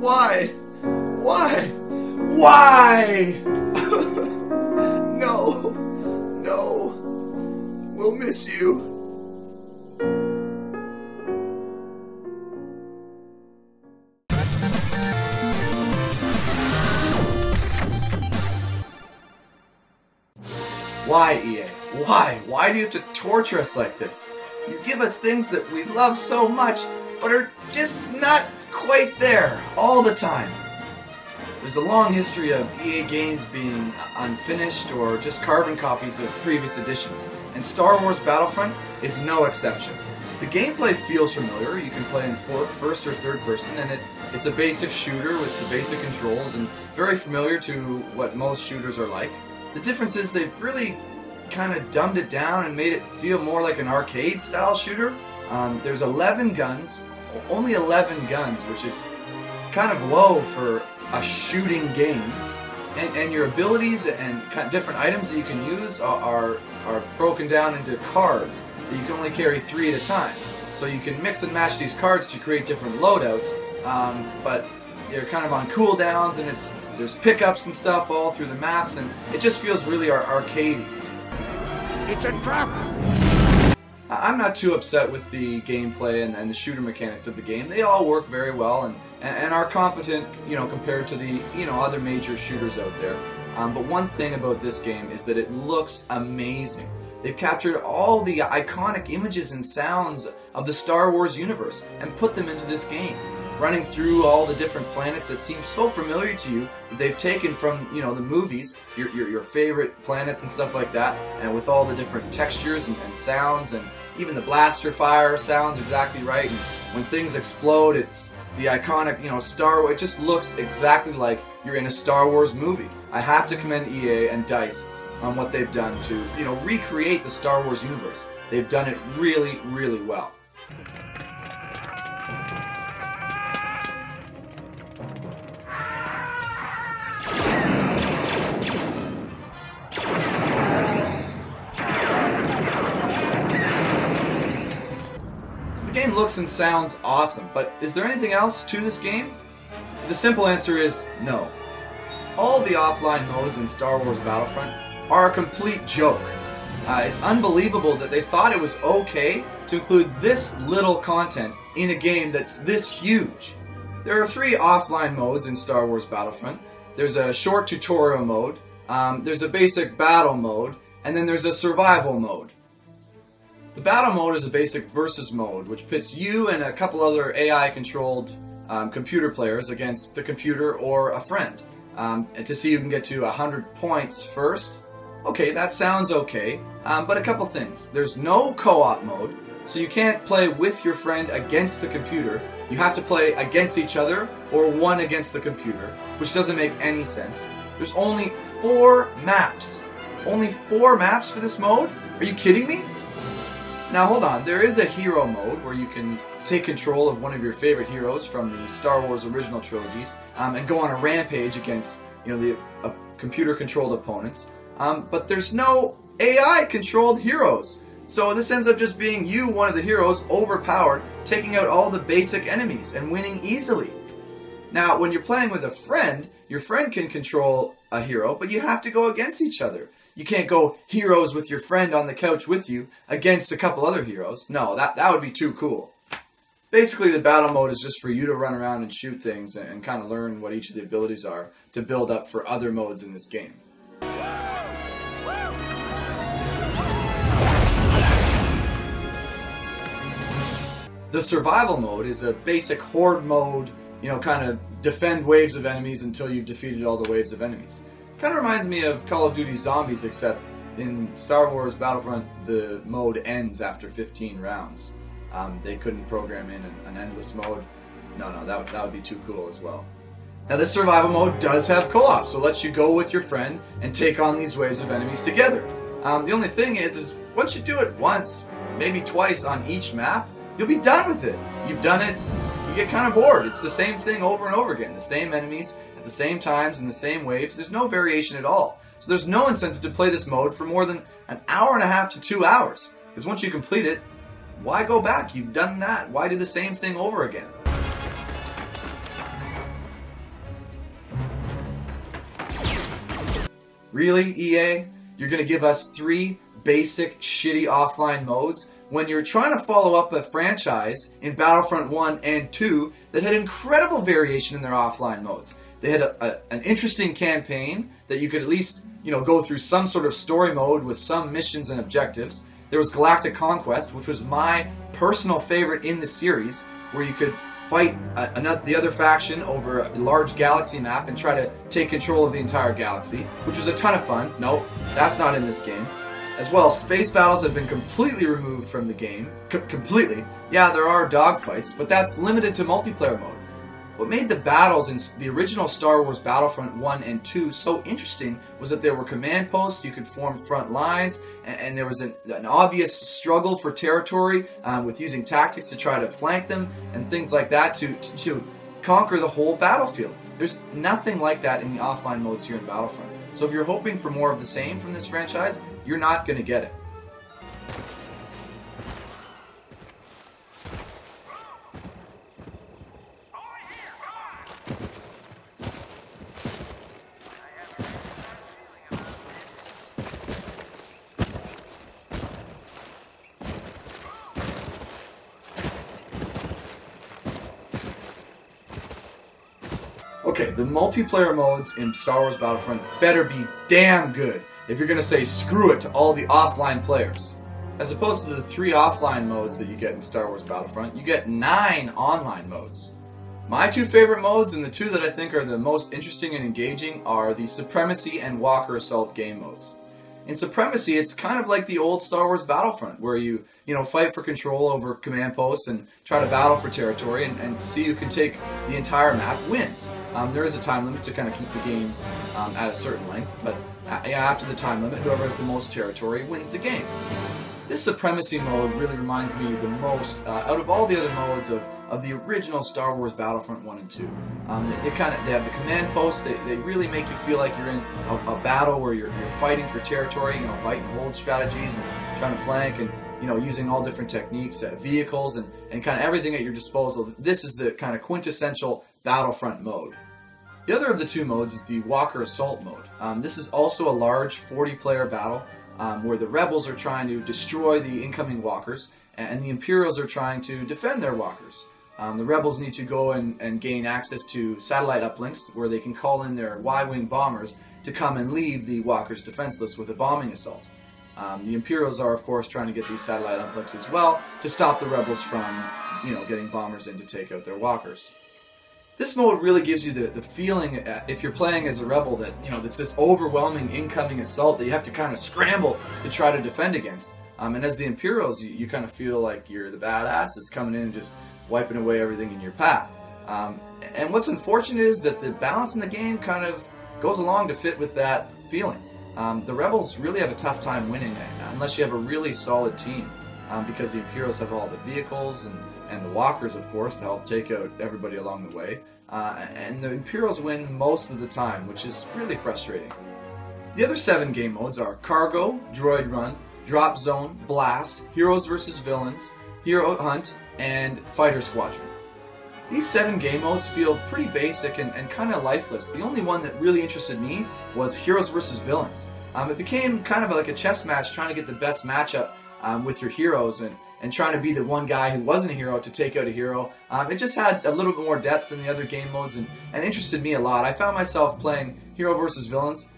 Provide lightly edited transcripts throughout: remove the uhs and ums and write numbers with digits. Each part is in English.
Why? Why? Why? No. No. We'll miss you. Why, EA? Why? Why do you have to torture us like this? You give us things that we love so much, but are just not quite there all the time. There's a long history of EA games being unfinished or just carbon copies of previous editions, and Star Wars Battlefront is no exception. The gameplay feels familiar. You can play in first or third person, and it's a basic shooter with the basic controls and very familiar to what most shooters are like. The difference is they've really kind of dumbed it down and made it feel more like an arcade style shooter. There's 11 guns, only 11 guns, which is kind of low for a shooting game. And your abilities and different items that you can use are broken down into cards that you can only carry 3 at a time. So you can mix and match these cards to create different loadouts, but you're kind of on cooldowns, and there's pickups and stuff all through the maps, and it just feels really arcadey. It's a trap! I'm not too upset with the gameplay and the shooter mechanics of the game. They all work very well and are competent, you know, compared to the other major shooters out there. But one thing about this game is that it looks amazing. They've captured all the iconic images and sounds of the Star Wars universe and put them into this game, running through all the different planets that seem so familiar to you that they've taken from the movies, your favorite planets and stuff like that, and with all the different textures and sounds, and even the blaster fire sounds exactly right, and when things explode, it's the iconic Star Wars. It just looks exactly like you're in a Star Wars movie. I have to commend EA and DICE on what they've done to recreate the Star Wars universe. They've done it really, really well. The game looks and sounds awesome, but is there anything else to this game? The simple answer is no. All the offline modes in Star Wars Battlefront are a complete joke. It's unbelievable that they thought it was okay to include this little content in a game that's this huge. There are 3 offline modes in Star Wars Battlefront. There's a short tutorial mode, there's a basic battle mode, and then there's a survival mode. The battle mode is a basic versus mode, which pits you and a couple other AI-controlled computer players against the computer or a friend, and to see who can get to 100 points first. Okay, that sounds okay, but a couple things. There's no co-op mode, so you can't play with your friend against the computer. You have to play against each other or one against the computer, which doesn't make any sense. There's only 4 maps. Only 4 maps for this mode? Are you kidding me? Now hold on, there is a hero mode where you can take control of one of your favorite heroes from the Star Wars original trilogies and go on a rampage against the computer-controlled opponents. But there's no AI-controlled heroes. So this ends up just being you, one of the heroes, overpowered, taking out all the basic enemies and winning easily. Now, when you're playing with a friend, your friend can control a hero, but you have to go against each other. You can't go heroes with your friend on the couch with you against a couple other heroes. No, that would be too cool. Basically, the battle mode is just for you to run around and shoot things and kind of learn what each of the abilities are to build up for other modes in this game. The survival mode is a basic horde mode, kind of defend waves of enemies until you've defeated all the waves of enemies. Kind of reminds me of Call of Duty Zombies, except in Star Wars Battlefront the mode ends after 15 rounds. They couldn't program in an endless mode. No, that would be too cool as well. Now this survival mode does have co-op, so it lets you go with your friend and take on these waves of enemies together. The only thing is once you do it once, maybe twice on each map, you'll be done with it. You've done it, you get kind of bored. It's the same thing over and over again. The same enemies at the same times and the same waves. There's no variation at all. So there's no incentive to play this mode for more than an hour and a half to 2 hours. Because once you complete it, why go back? You've done that. Why do the same thing over again? Really, EA? You're going to give us 3 basic, shitty offline modes when you're trying to follow up a franchise in Battlefront 1 and 2 that had incredible variation in their offline modes. They had an interesting campaign that you could at least, go through some sort of story mode with some missions and objectives. There was Galactic Conquest, which was my personal favorite in the series, where you could fight the other faction over a large galaxy map and try to take control of the entire galaxy, which was a ton of fun. Nope, that's not in this game. As well, space battles have been completely removed from the game. Completely. Yeah, there are dogfights, but that's limited to multiplayer mode. What made the battles in the original Star Wars Battlefront 1 and 2 so interesting was that there were command posts, you could form front lines, and there was an obvious struggle for territory with using tactics to try to flank them and things like that to conquer the whole battlefield. There's nothing like that in the offline modes here in Battlefront. So if you're hoping for more of the same from this franchise, you're not going to get it. Okay, the multiplayer modes in Star Wars Battlefront better be damn good if you're going to say screw it to all the offline players. As opposed to the 3 offline modes that you get in Star Wars Battlefront, you get 9 online modes. My 2 favorite modes, and the 2 that I think are the most interesting and engaging, are the Supremacy and Walker Assault game modes. In Supremacy, it's kind of like the old Star Wars Battlefront, where you fight for control over command posts and try to battle for territory and see who can take the entire map wins. There is a time limit to kind of keep the games at a certain length, but after the time limit, whoever has the most territory wins the game. This Supremacy mode really reminds me the most, out of all the other modes, of the original Star Wars Battlefront 1 and 2. They have the command posts. They really make you feel like you're in a battle where you're fighting for territory, fight and hold strategies and trying to flank and using all different techniques, vehicles and kind of everything at your disposal. This is the kind of quintessential Battlefront mode. The other of the 2 modes is the Walker Assault mode. This is also a large 40-player battle where the rebels are trying to destroy the incoming walkers and the Imperials are trying to defend their walkers. The rebels need to go and gain access to satellite uplinks where they can call in their Y-wing bombers to come and leave the walkers defenseless with a bombing assault. The Imperials are, of course, trying to get these satellite uplinks as well to stop the rebels from, getting bombers in to take out their walkers. This mode really gives you the feeling, if you're playing as a rebel, that it's this overwhelming incoming assault that you have to kind of scramble to try to defend against. And as the Imperials, you kind of feel like you're the badasses coming in and just wiping away everything in your path. And what's unfortunate is that the balance in the game kind of goes along to fit with that feeling. The rebels really have a tough time winning unless you have a really solid team, because the Imperials have all the vehicles and the walkers, of course, to help take out everybody along the way. And the Imperials win most of the time, which is really frustrating. The other 7 game modes are Cargo, Droid Run, Drop Zone, Blast, Heroes vs. Villains, Hero Hunt, and Fighter Squadron. These 7 game modes feel pretty basic and kind of lifeless. The only one that really interested me was Heroes vs. Villains. It became kind of like a chess match, trying to get the best matchup with your heroes and trying to be the one guy who wasn't a hero to take out a hero. It just had a little bit more depth than the other game modes and interested me a lot. I found myself playing Hero vs. Villains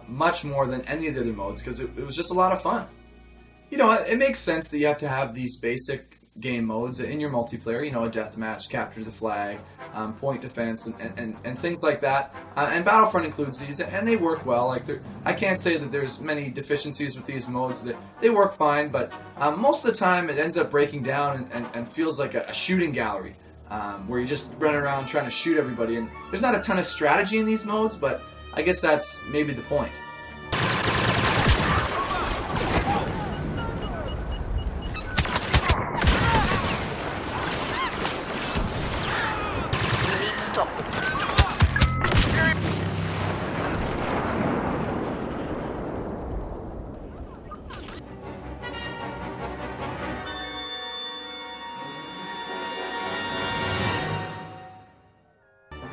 much more than any of the other modes because it was just a lot of fun. It makes sense that you have to have these basic game modes in your multiplayer, a deathmatch, capture the flag, point defense, and things like that. And Battlefront includes these, and they work well. I can't say that there's many deficiencies with these modes. That they work fine, but most of the time it ends up breaking down and feels like a shooting gallery, where you just run around trying to shoot everybody. And there's not a ton of strategy in these modes, but I guess that's maybe the point.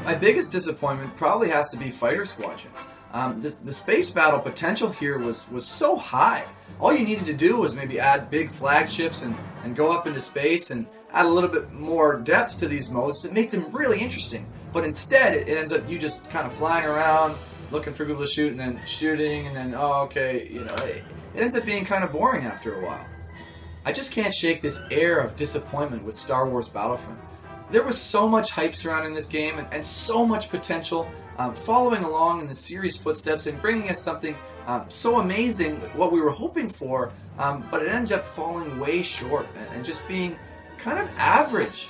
My biggest disappointment probably has to be Fighter Squadron. The space battle potential here was so high. All you needed to do was maybe add big flagships and go up into space and add a little bit more depth to these modes to make them really interesting. But instead, it ends up you just kind of flying around, looking for people to shoot, and then shooting, and then, oh, okay, you know, it ends up being kind of boring after a while. I just can't shake this air of disappointment with Star Wars Battlefront. There was so much hype surrounding this game and so much potential following along in the series' footsteps and bringing us something so amazing, what we were hoping for, but it ended up falling way short and just being kind of average.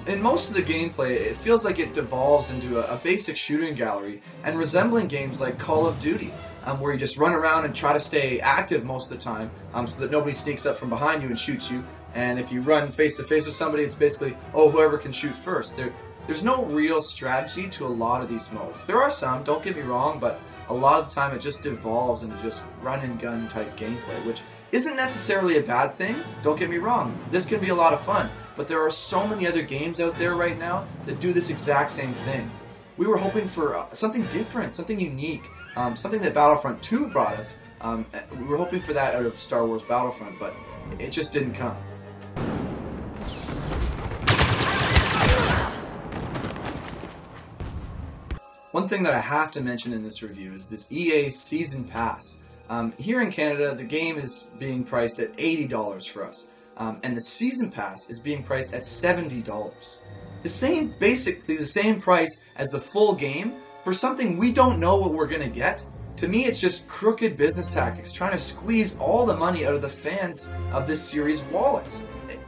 In most of the gameplay, it feels like it devolves into a basic shooting gallery and resembling games like Call of Duty, where you just run around and try to stay active most of the time so that nobody sneaks up from behind you and shoots you. And if you run face to face with somebody, it's basically, oh, whoever can shoot first. There's no real strategy to a lot of these modes. There are some, don't get me wrong, but a lot of the time it just devolves into just run and gun type gameplay, which isn't necessarily a bad thing. Don't get me wrong, this can be a lot of fun, but there are so many other games out there right now that do this exact same thing. We were hoping for something different, something unique, something that Battlefront 2 brought us. We were hoping for that out of Star Wars Battlefront, but it just didn't come. One thing that I have to mention in this review is this EA Season Pass. Here in Canada, the game is being priced at $80 for us, and the Season Pass is being priced at $70. Basically the same price as the full game for something we don't know what we're gonna get. To me, it's just crooked business tactics, trying to squeeze all the money out of the fans of this series' wallets.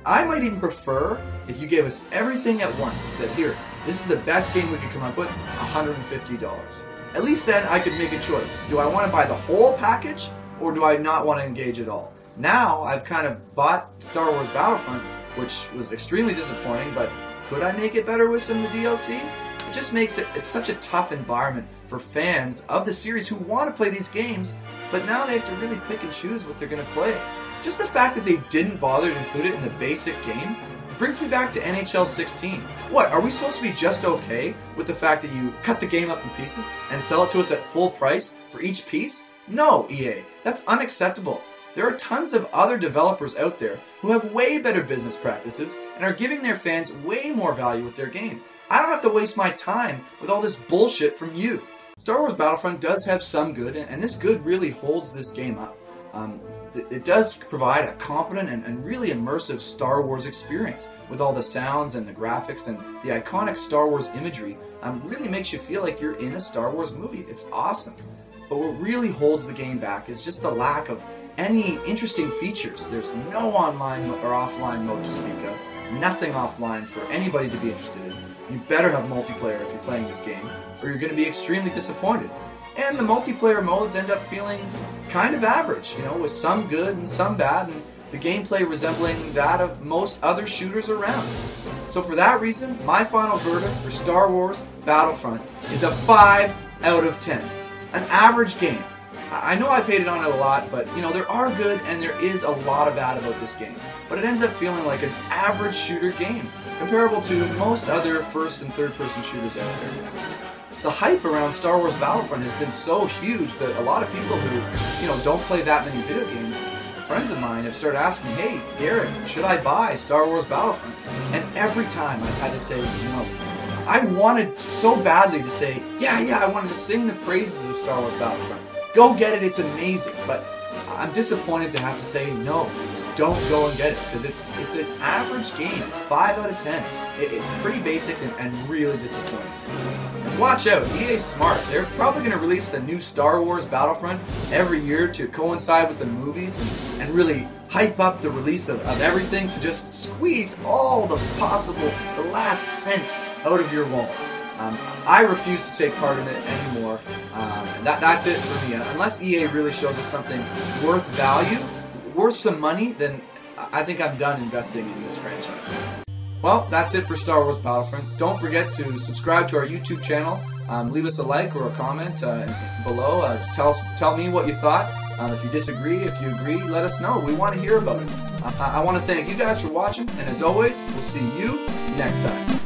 I might even prefer if you gave us everything at once and said, here, this is the best game we could come up with, $150. At least then I could make a choice. Do I want to buy the whole package, or do I not want to engage at all? Now, I've kind of bought Star Wars Battlefront, which was extremely disappointing, but could I make it better with some of the DLC? It just makes it's such a tough environment for fans of the series who want to play these games, but now they have to really pick and choose what they're going to play. Just the fact that they didn't bother to include it in the basic game brings me back to NHL 16. What, are we supposed to be just okay with the fact that you cut the game up in pieces and sell it to us at full price for each piece? No, EA, that's unacceptable. There are tons of other developers out there who have way better business practices and are giving their fans way more value with their game. I don't have to waste my time with all this bullshit from you. Star Wars Battlefront does have some good, and this good really holds this game up. It does provide a competent and really immersive Star Wars experience with all the sounds and the graphics and the iconic Star Wars imagery. Really makes you feel like you're in a Star Wars movie. It's awesome. But what really holds the game back is just the lack of any interesting features. There's no online or offline mode to speak of. Nothing offline for anybody to be interested in. You better have multiplayer if you're playing this game, or you're going to be extremely disappointed. And the multiplayer modes end up feeling kind of average, you know, with some good and some bad, and the gameplay resembling that of most other shooters around. So for that reason, my final verdict for Star Wars Battlefront is a 5 out of 10. An average game. I know I've hated on it a lot, but you know, there are good and there is a lot of bad about this game. But it ends up feeling like an average shooter game, comparable to most other first and third person shooters out there. The hype around Star Wars Battlefront has been so huge that a lot of people who, you know, don't play that many video games, friends of mine, have started asking, hey, Garrett, should I buy Star Wars Battlefront? And every time I've had to say no. I wanted so badly to say, yeah, I wanted to sing the praises of Star Wars Battlefront. Go get it, it's amazing. But I'm disappointed to have to say no. Don't go and get it, because it's an average game, 5 out of 10. It's pretty basic and really disappointing. And watch out, EA's smart. They're probably going to release a new Star Wars Battlefront every year to coincide with the movies and really hype up the release of everything to just squeeze all the last cent out of your wallet. I refuse to take part in it anymore. That's it for me. Unless EA really shows us something worth value, worth some money, then I think I'm done investing in this franchise. Well, that's it for Star Wars Battlefront. Don't forget to subscribe to our YouTube channel. Leave us a like or a comment below. Tell me what you thought. If you disagree, if you agree, let us know. We want to hear about it. I want to thank you guys for watching, and as always, we'll see you next time.